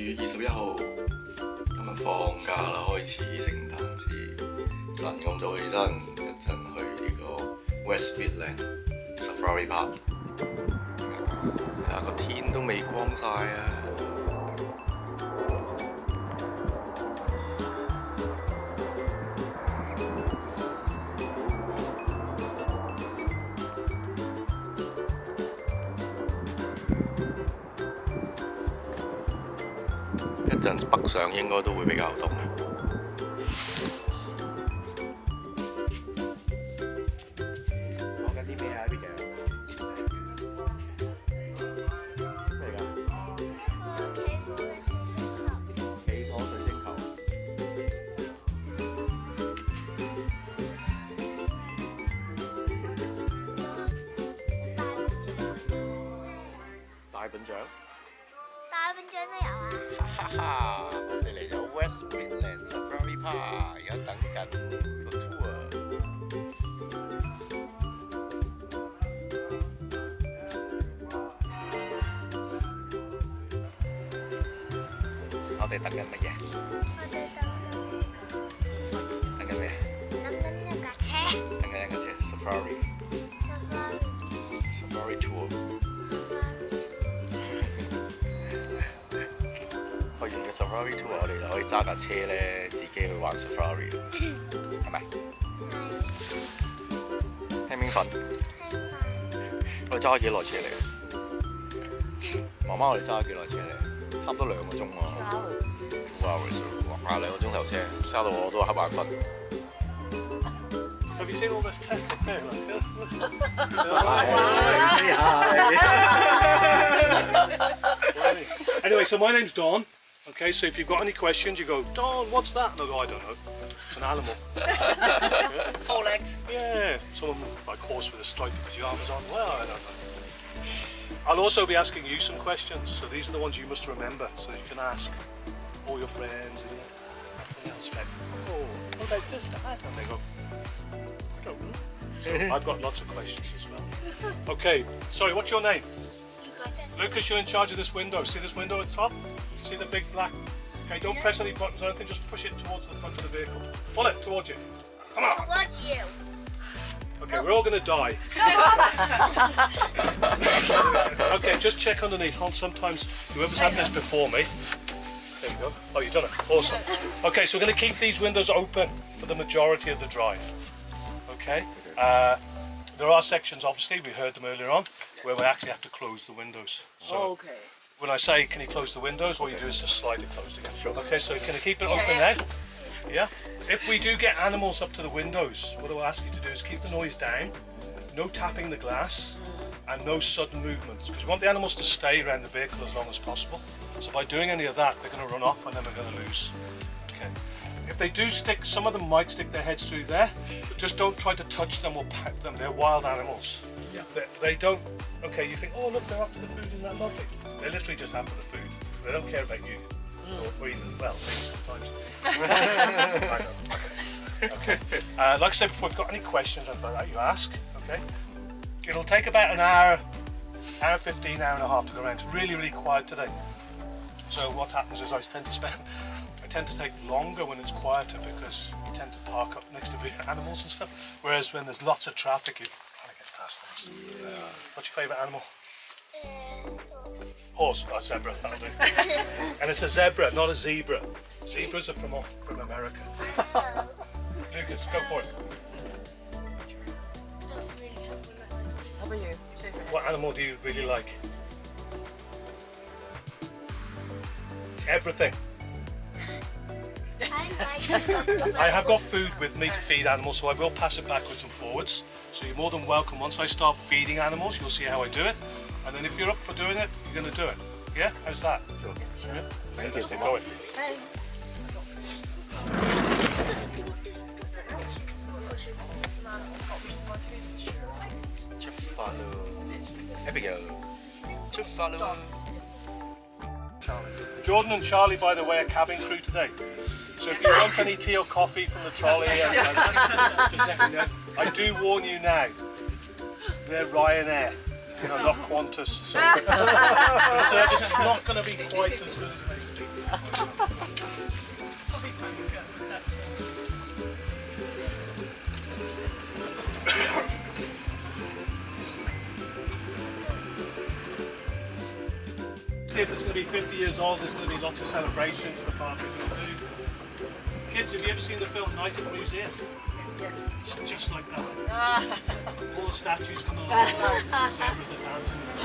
月21號，今日放假啦，開始聖誕節。晨咁早起身，一陣去呢個 West Midland Safari Park。睇下個天都未光晒啊！一陣北上應該都會比較凍嘅。講緊啲咩啊？呢隻咩嚟㗎？企鵝水晶球。大笨象。大笨象都有啊！哈哈，我哋嚟咗 West Midland Safari Park， 而家等緊個 tour。我哋等緊乜嘢？我哋等緊咩？等緊一架車。等緊一架車 Safari tour。去完嘅 Safari tour， 我哋就可以揸架車咧，自己去玩 Safari， 係咪？興唔興奮？我哋揸咗幾耐車嚟？媽媽，我哋揸咗幾耐車嚟？差唔多2個鐘喎。2 hours， 哇！2個鐘頭車，揸到我都瞌眼瞓。Have you seen all this tech up there? Anyway, so my name's Don. Okay, so if you've got any questions, you go, Don, what's that? And I go, I don't know. It's an animal. 4 legs. Yeah, some of them like horse with a striped pajamas on. Well, I don't know. I'll also be asking you some questions, so these are the ones you must remember, so that you can ask all your friends and nothing else. Like, oh, what about this, that? And they go, I don't know. So I've got lots of questions as well. Okay, sorry, what's your name? Lucas, you're in charge of this window. See this window at the top? You see the big black? Okay, don't press any buttons or anything, just push it towards the front of the vehicle. Pull it towards you. Come on. Towards you. Okay, we're all going to die. Okay, just check underneath. Sometimes whoever's had this before me. There you go. Oh, you've done it. Awesome. Okay, so we're going to keep these windows open for the majority of the drive. Okay? There are sections, obviously, we heard them earlier on, where we actually have to close the windows. So when I say, can you close the windows, all you do is just slide it closed again. Sure. Okay, so can you keep it open now? Yeah? If we do get animals up to the windows, what I'll ask you to do is keep the noise down, no tapping the glass, and no sudden movements, because we want the animals to stay around the vehicle as long as possible. So by doing any of that, they're going to run off and then we're going to lose. Okay. If they do stick, some of them might stick their heads through there, but just don't try to touch them or pat them. They're wild animals. Yeah. They don't, okay, you think, oh look, they're after the food, isn't that lovely? They're literally just after the food. They don't care about you. Or even, well, maybe sometimes. I know. Okay. Like I said before, if you've got any questions about that, you ask, okay? It'll take about an hour 15, hour and a half to go around. It's really, really quiet today. So what happens is I tend to take longer when it's quieter because you tend to park up next to the animals and stuff. Whereas when there's lots of traffic, you kind of get past them. Yeah. What's your favourite animal? Horse, or zebra, that'll do. And it's a zebra, not a zebra. Zebras are from America. Lucas, go for it. How about you? What animal do you really like? Everything. I have got food with me to feed animals, so I will pass it backwards and forwards. So you're more than welcome. Once I start feeding animals, you'll see how I do it. And then if you're up for doing it, you're going to do it. Yeah? How's that? Sure. Yeah? Thank you. Let's get going. Thanks. Abigail. Jordan and Charlie, by the way, are cabin crew today. So if you want any tea or coffee from the trolley, just let me know. I do warn you now, they're Ryanair. You know, not Qantas. So the service is not going to be quite as good as it used to be. If it's going to be 50 years old, there's going to be lots of celebrations the park is going to do. Kids, have you ever seen the film Night at the Museum? Yes. It's just like that. All the statues come along, the zebras are dancing. The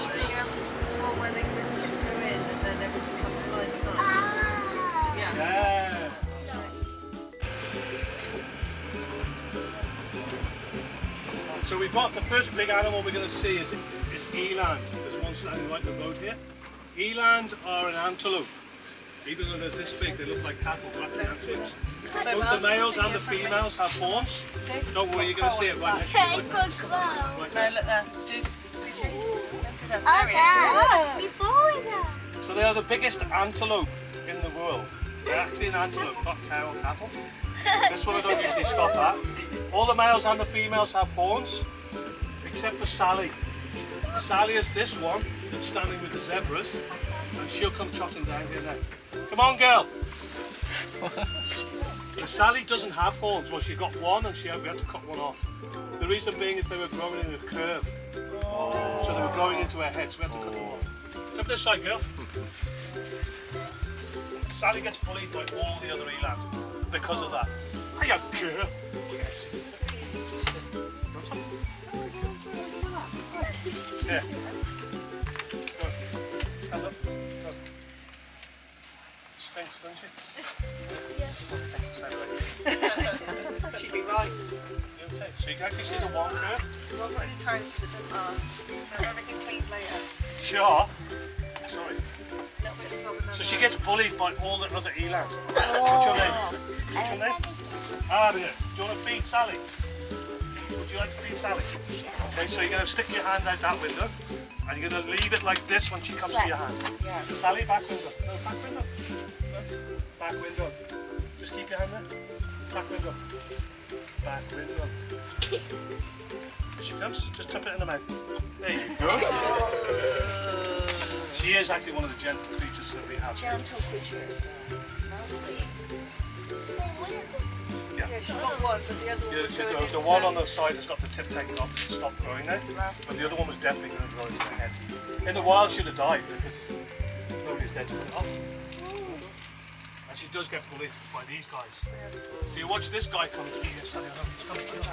one where the kids go in and then everything comes flying up. Yeah. Yeah. So we've got the first big animal we're going to see is eland. There's one standing right in the road here. Eland are an antelope. Even though they're this big, they look like cattle, but actually antelopes. Both the males and the females have horns. Don't worry, you're going to see it right next to you. It's called Crow. Right No, there. look there. Dudes, see? Let's see that. Oh, There he is. there. Before that. So they are the biggest antelope in the world. They're actually an antelope, not cow or cattle. This one I don't usually stop at. All the males and the females have horns, except for Sally. Sally is this one that's standing with the zebras, and she'll come trotting down here now. Come on, girl. Sally doesn't have horns. Well, she got one, and we had to cut one off. The reason being is they were growing in a curve, so they were growing into her head, so we had to cut them off. Come this side, girl. Sally gets bullied by all the other eland because of that. Hiya, girl. Yes. Want some? Yeah. Go. Stand up. Go. Stinks, doesn't she? That's the same way. She'd be right. Okay, so you can actually see the one curve. We've got any trousers that don't have everything cleaned later. Sure. Sorry. A little bit of snobbing. So she gets bullied by all the other eland. What's your name? What's your name? Aria. Do you want to feed Sally? Would you like to feed Sally? Yes. Okay, so you're going to stick your hand out that window, and you're going to leave it like this when she comes to your hand. Yes. Sally, back window. No, back window. No. Back window. Just keep your hand there. Back window. Back window. Here she comes. Just tip it in the mouth. There you go. She is actually one of the gentle creatures that we have. Gentle creatures. Yeah. She's got one, but the other one Yeah, was so going the one on the side has got the tip taken off and stopped growing now, but the other one was definitely going to grow into the head. In the wild, she'd have died because nobody's dead to put it off. And she does get bullied by these guys. So you watch this guy come here, Sally, he's coming to the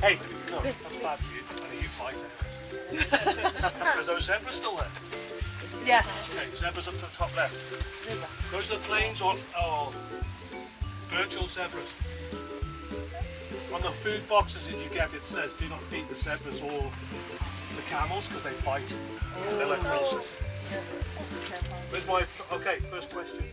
Hey, no, that's bad for you. I know you fight it. Is those zebras still there? Yes. Okay, zebras up to the top left. Those are the plains or virtual zebras. On the food boxes that you get, it says do not feed the zebras or the camels because they fight. They're like horses. Where's my, okay, first question.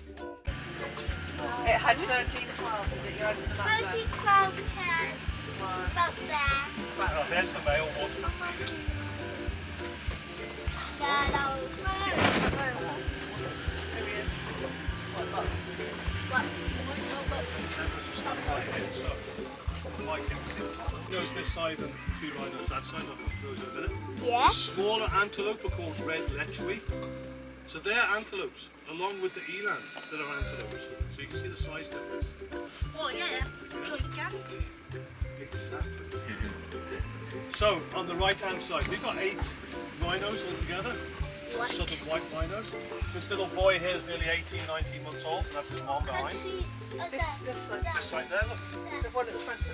It had 13, 12, did it? You're over the back 13, 12, 10. About there. Oh, there's the male water feeding. There, those. There he is. What? Zebras are standing right here, so I can see. Rhinos this side and two rhinos that side. I'll come to those in a minute. Yeah. Smaller antelope are called red lechwe. So they're antelopes, along with the eland that are antelopes. So you can see the size difference. Oh, yeah. Gigantic. Exactly. So on the right hand side, we've got 8 rhinos altogether. What? Southern white rhinos. This little boy here is nearly 18, 19 months old, and that's his mom Can't behind. see. This side. This side there, look. The one at the front of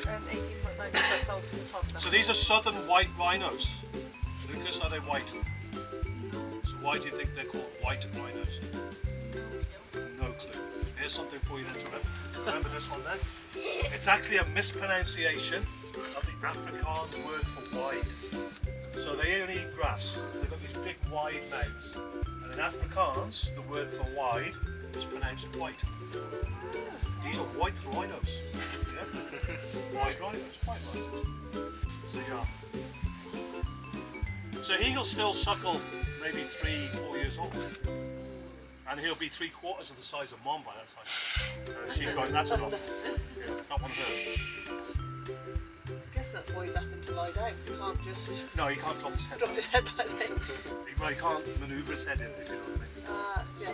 18.9 months old from the top now. So these are southern white rhinos. Lucas, are they white? So why do you think they're called white rhinos? No clue. Here's something for you then to remember. Remember this one then? It's actually a mispronunciation of the Afrikaans word for wide. So they only eat grass. They've got these big wide mouths. And in Afrikaans, the word for wide is pronounced white. These are white rhinos. Yeah? White rhinos, white rhinos. So yeah. So he'll still suckle maybe 3, 4 years old. And he'll be 3/4 of the size of mom by that time. And she's going, that's enough. Yeah, not one of her. I guess that's why he's having to lie down. 'Cause he can't just No, he can't drop his head. drop his head like that. Well, he can't manoeuvre his head in, if you know what I mean. Yeah.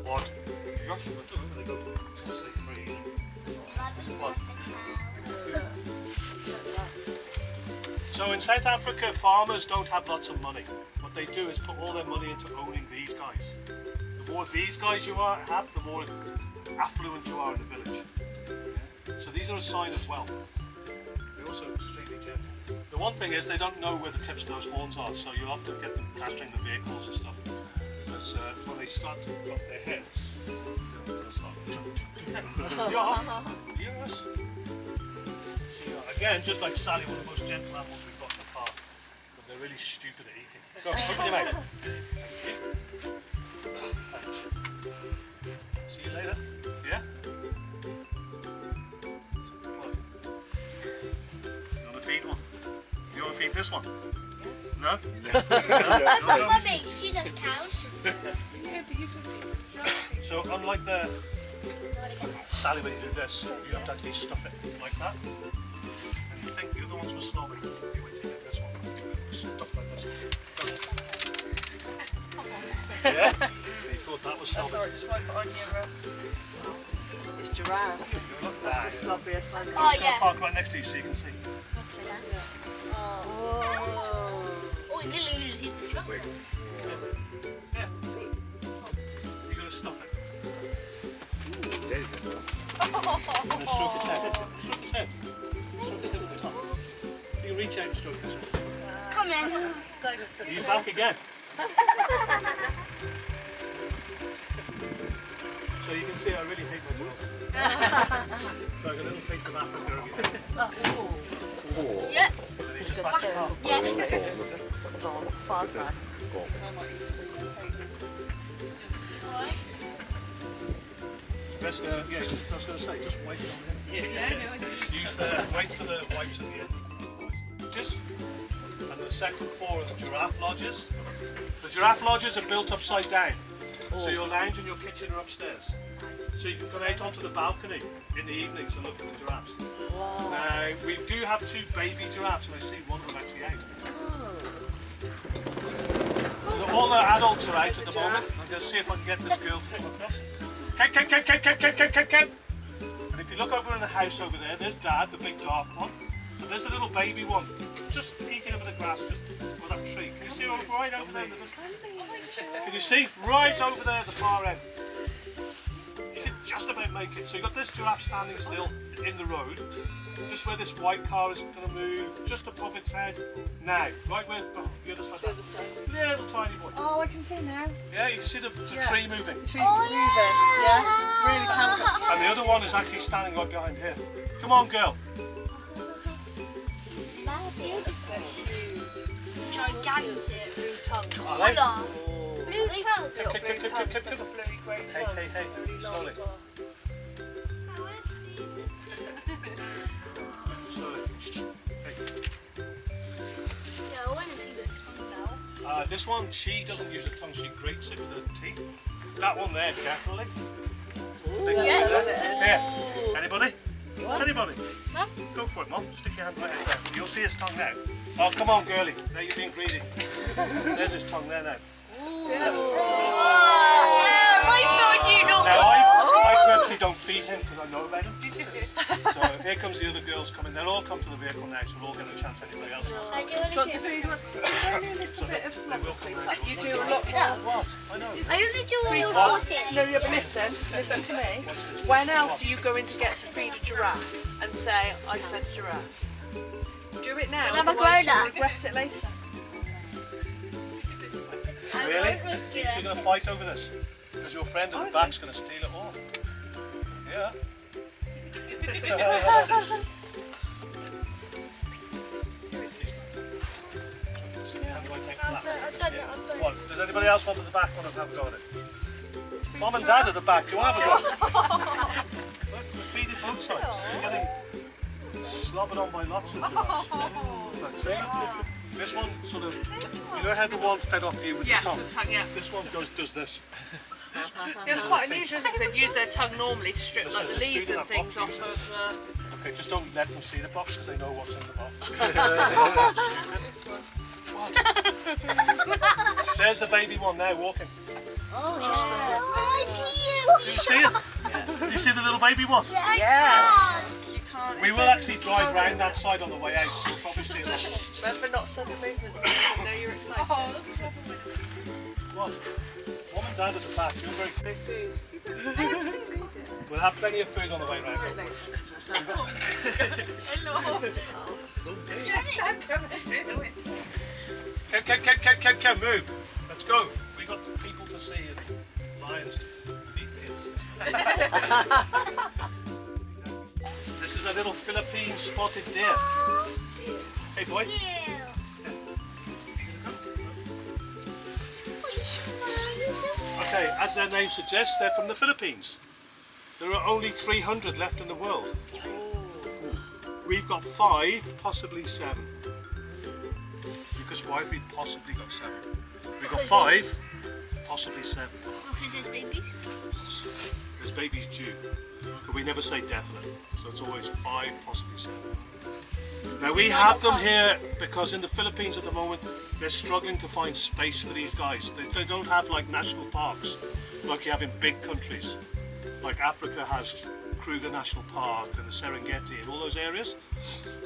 What? Gosh, I don't know where they go. Say free. What? So in South Africa, farmers don't have lots of money. What they do is put all their money into owning these guys. The more these guys you have, the more affluent you are in the village. So these are a sign of wealth. They're also extremely gentle. The one thing is they don't know where the tips of those horns are, so you'll have to get them capturing the vehicles and stuff. Because when they start to drop their heads, they'll start. Yes. Again, just like Sally, one of the most gentle animals we've got in the park, but they're really stupid at eating. Go, open your mouth. Thank you. Thanks. See you later. Yeah? What? You want to feed one? You want to feed this one? No? No? Mummy, she does cows. So unlike the Sally, when you do this, you have to actually stuff it like that. And you think the other ones were slobby. You wait till you get this one. Stuff like this. Yeah? You thought that was That's slobby. alright, just wipe it on your... It's giraffe. That's the slobbiest one. Oh, Just yeah. park right next to you so you can see. Oh. Oh, he literally just hit the truck. Yeah. You're going to stuff it. You're going to stroke its head. Stroke its head. Stroke its head at the top. You can reach out and stroke this one. Come in. Are you back again? So you can see I really hate my dog. So I got a little taste of Africa again. Yeah. And he just back it up. Yes. Far side. Best, yeah, I was going to say, just wait on the end. Use the, wait for the wipes at the end. Just, and the second floor are the giraffe lodges. The giraffe lodges are built upside down. So your lounge and your kitchen are upstairs. So you can come out onto the balcony in the evenings and look at the giraffes. Now, we do have 2 baby giraffes, and I see one of them actually out. All the adults are out at the moment. I'm going to see if I can get this girl to come across. Ken. And if you look over in the house over there, there's Dad, the big dark one. And there's a little baby one, just eating over the grass, just with that tree. Can you see her right over there? Can you see? Right over there at the far end. You can just about make it. So you've got this giraffe standing still in the road, just where this white car is going to move, just above its head. Now, right where, the other side. Little tiny boy. Oh, I can see now. Yeah, you can see the tree moving. Tree moving. Yeah. Really can. And the other one is actually standing right behind here. Come on, girl. Gigantic. Blue tongue. Are they? Colour. Blue tongue. Blue tongue. Bluey grey tongue. Hey, slowly. I want to see Slowly. Yeah, I want to see the tongue now. This one, she doesn't use her tongue, she grates it with her teeth. That one there, definitely. Here, anybody? Anybody? Mum? Go for it, Mum. Stick your hand right in there. You'll see his tongue now. Oh, come on, girlie. Now you're being greedy. There's his tongue there now. Now, I purposely don't feed him because I know about him. So here comes the other girls coming. They'll all come to the vehicle now, so we'll all get a chance anybody else wants. I do Do you want to feed them? It's only a little bit of They will come slop. round. You do a lot more. What? I know. I usually do a little Sweetheart. sausage. No, yeah, but listen to me. When else are you going to get to feed a giraffe and say, I fed a giraffe? Do it now, I'm a otherwise you'll grown-up. regret it later. Really? You two going to fight over this? Because your friend at the back's going to steal it all. Yeah. What? Does anybody else want at the back want to have a go at it? Mom and Dad at the back, do you want to have a go? Look, we're feeding both sides. You're getting slobbered on by lots of giraffes. Look, see? This one sort of, you know how the one fed off you with the tongue? The tongue, yeah. This one does this. It's quite unusual, isn't it? 'Cause they'd use their tongue normally to strip like the leaves and things off of. Okay, just don't let them see the box because they know what's in the box. What? There's the baby one now walking. Oh, see Do you see it? Do you see the little baby one? Yeah. You can't. We will actually drive round that side on the way out, so you'll probably see it. Remember, not sudden movements. I know you're excited. What? Mum and Dad at the back. You're very. No food. We'll have plenty of food on the way round. Hello. Can move. Let's go. We got people to see and lions to feed kids. This is a little Philippine spotted deer. Hey boy. Okay, as their name suggests, they're from the Philippines. There are only 300 left in the world. We've got 5, possibly 7. Because why have we possibly got 7? We've got 5, possibly 7. Because there's babies. There's babies due, but we never say definite. So it's always 5, possibly 7. Now we have them here because in the Philippines at the moment they're struggling to find space for these guys. They don't have like national parks like you have in big countries. Like Africa has Kruger National Park and the Serengeti and all those areas.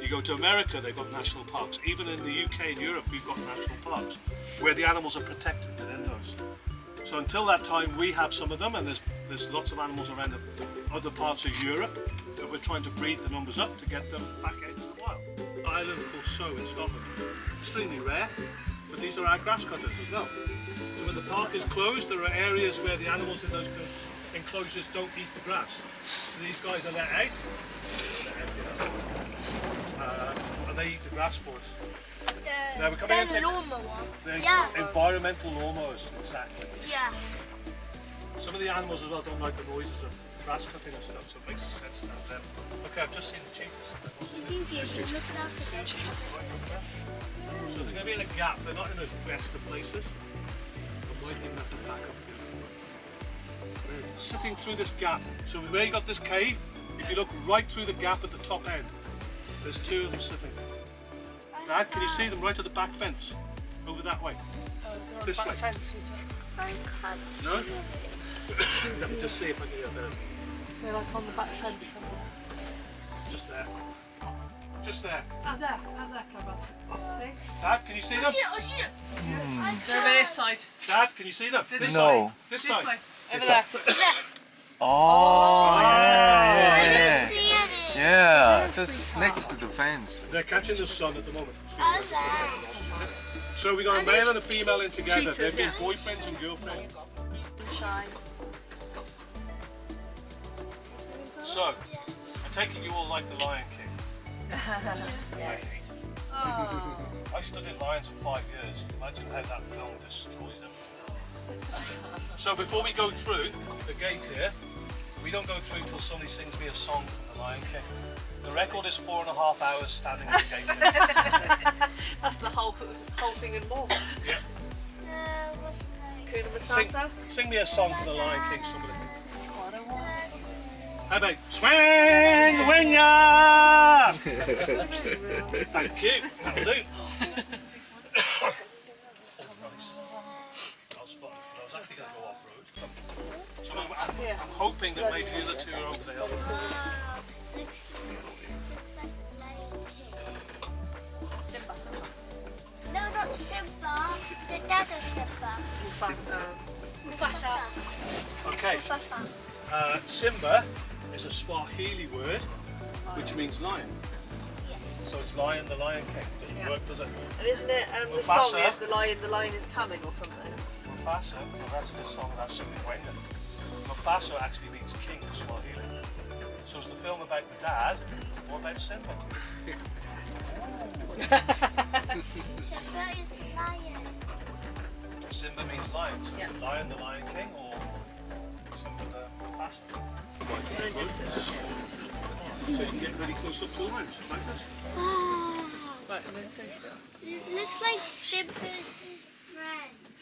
You go to America, they've got national parks. Even in the UK and Europe, we've got national parks where the animals are protected within those. So until that time, we have some of them, and there's lots of animals around other parts of Europe that we're trying to breed the numbers up to get them back out into the wild. Island called Sow in Scotland, extremely rare, but these are our grass cutters as well. So when the park is closed, there are areas where the animals in those enclosures don't eat the grass. So these guys are let out, and they eat the grass for us. Now we're coming into the environmental lawnmowers, exactly. Yes. Some of the animals as well don't like the noises of grass cutting and stuff, so it makes sense to have them. Okay, I've just seen the cheetahs. So they're going to be in a gap, they're not in the best of places. I might even have to back up again. They're sitting through this gap. So where you got this cave, if you look right through the gap at the top end, there's 2 of them sitting. Dad, can you see them right at the back fence? Over that way. This way. Fence, No? Let me just see if I can get there. they're like on the back fence somewhere. Just there. Just there. Out there, Clever. See? Dad, can you see them? I see it. They're over this side. Dad, can you see them? This No. way. This This side. way. Over there. Oh, I yeah. didn't see any. Yeah, just next to the fence. They're catching the sun at the moment. Okay. So we got a male and a female in together. Cheetahs, They've been yeah. boyfriends and girlfriends. Shine. So, I take it you all like The Lion King. Yes. I studied lions for 5 years. Imagine how that film destroys everything. So before we go through the gate here, we don't go through till somebody sings me a song from The Lion King. The record is 4.5 hours standing at the gate here. That's the whole thing and more. Yeah. What's the name? Kuna Sing, Matata. sing me a song from The Lion King, somebody. What a one. How about swing the winger? Thank you. That'll do. Oh, nice. I was actually going to go off road. So I'm hoping that maybe the other 2 are over there. Looks like Lion King. No, not Simba. The dad of Simba. Mufasa. Okay. Mufasa. Simba is a Swahili word which means lion. Yes. So it's lion, the Lion King. Doesn't work, does it? And isn't it, the Mufasa. song is the lion is coming or something? Mufasa, well that's the song about Wenga. Mufasa actually means king in Swahili. So is the film about the dad or about Simba? Simba is the lion. Simba means lion, so is it lion, the Lion King, or Simba the Mufasa? So you get really close up to the lions, like this. Wow. Right, and then stay still. It looks like Simba's friends.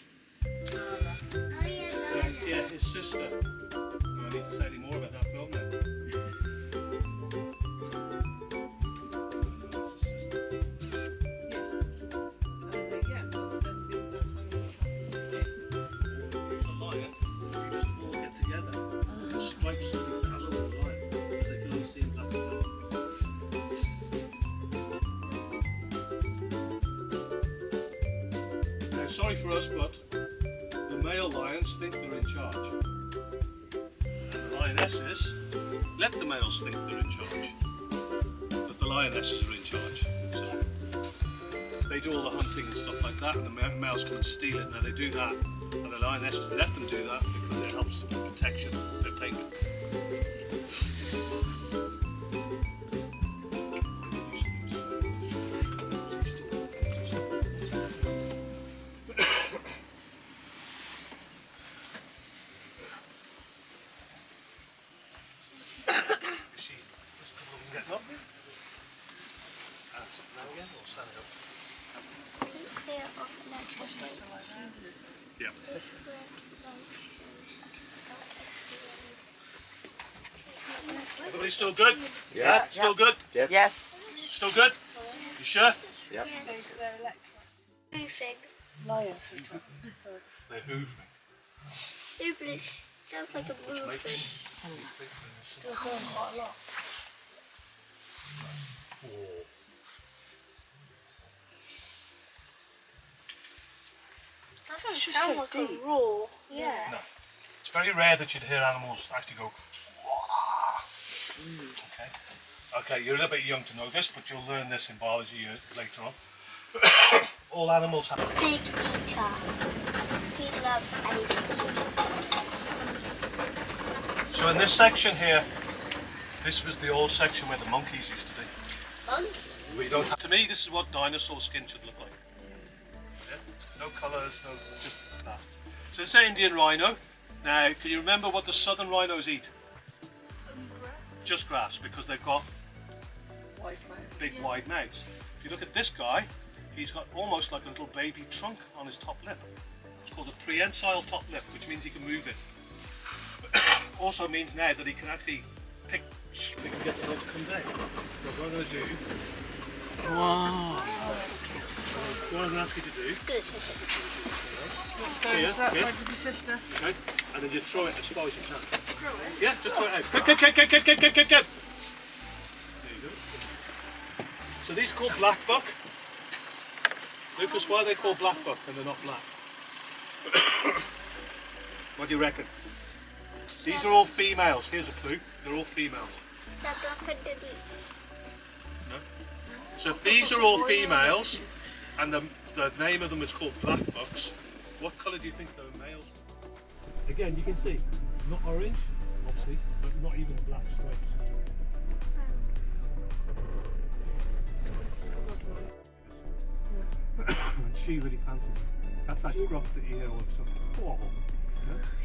Oh yeah, Yeah, his sister. Do I need to say any more about that film then? That's his sister. Use a lion, you just all get together. The stripes and the tassels of the lion, because they can only see in black and white. Now, sorry for us, but the male lions think they're in charge. And the lionesses let the males think they're in charge. But the lionesses are in charge. So they do all the hunting and stuff like that, and the males come and steal it. Now they do that, and the lionesses let them do that because it helps for protection. They're paying them. Yeah. Everybody still good? Yeah. Still good? Yes. Still good? You sure? Yep. Moving. Lions. They're hoovering. No, but it sounds like a moving. Still going quite a lot. Doesn't sound like a roar. Yeah. No. It's very rare that you'd hear animals actually go. Okay. Okay, you're a little bit young to know this, but you'll learn this in biology later on. All animals have. Big eater. He loves anything. So in this section here, this was the old section where the monkeys used to be. Monkey. We don't have, to me, this is what dinosaur skin should look like. Yeah? No colours, no, just that. So this is an Indian rhino. Now, can you remember what the southern rhinos eat? Just grass, because they've got big wide mouths. If you look at this guy, he's got almost like a little baby trunk on his top lip. It's called a prehensile top lip, which means he can move it. Also means now that he can actually pick, we can get the dog to come down. So what I'm going to do, Wow. what I'm going to ask you to do, Good. Go this outside with your sister. okay, and then you throw it as far as you can. Throw it? Yeah, just throw it out. Get. There you go. So these are called black buck. Lucas, why are they called black buck and they're not black? What do you reckon? These are all females. Here's a clue. They're all females. They're black underneath. No? So if these are all females and the name of them is called black bucks, what colour do you think the males are? Again, you can see, not orange, obviously, but not even black stripes. And she really fancies it. That's that gruff that you hear all of a sudden. Oh,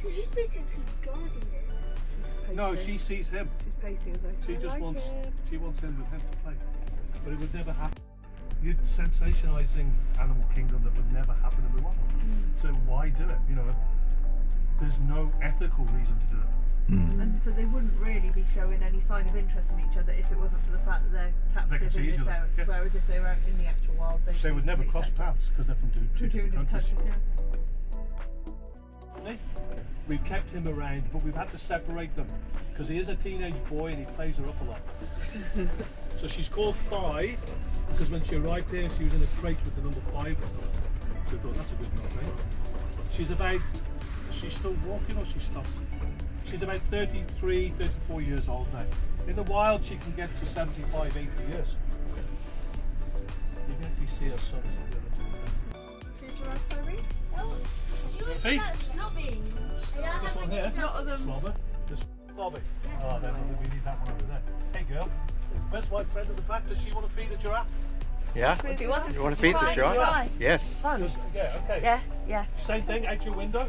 She's just basically guarding it. no, she sees him. She's pacing as She just wants, she wants him with him to play. But it would never happen. You're sensationalising animal kingdom that would never happen in the wild. So why do it? You know, there's no ethical reason to do it. And so they wouldn't really be showing any sign of interest in each other if it wasn't for the fact that they're They can captive see in each this other, area. yeah. Whereas if they were out in the actual wild, They would never cross accept paths because they're from two different countries. Yeah. We've kept him around, but we've had to separate them because he is a teenage boy and he plays her up a lot. So she's called 5 because when she arrived here, she was in a crate with the number 5. So we thought that's a good name. She's still walking or she stopped? She's about 33, 34 years old now. In the wild, she can get to 75, 80 years. You can actually see her sons up there. Feet? This one here? Not of them. Slobber. This Slobby. Oh, then we need that one over there. Hey girl, where's my friend at the back? Does she want to feed a giraffe? Yeah? Do you want to You want to feed the giraffe? Yes. Just, yeah, okay. Yeah. Same thing, out your window.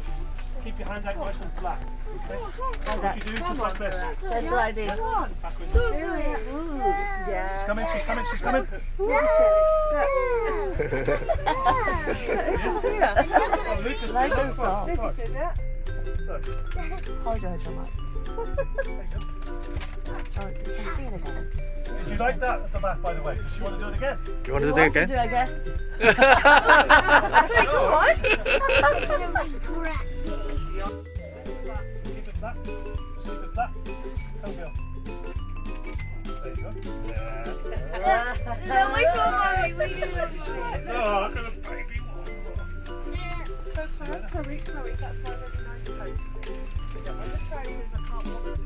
Keep your hand out nice and flat. Okay? What you do, just like this. Just like this. Back window. Yeah. She's coming, she's coming, she's coming. Oh, Lucas, Nice and Lucas, soft. Lucas, Do that. 開咗佢做乜？ Sorry, can you see it again? Did you like that at the back, by the way? Does she want to do it again? Do you want to do it again? Do it again? Keep it flat. Just keep it flat. Come go. There you go. Yeah. No, wait for mommy. Wait Oh, look at the baby one. So Chloe, that's my really nice coat. Yeah, I'm just trying because I can't walk.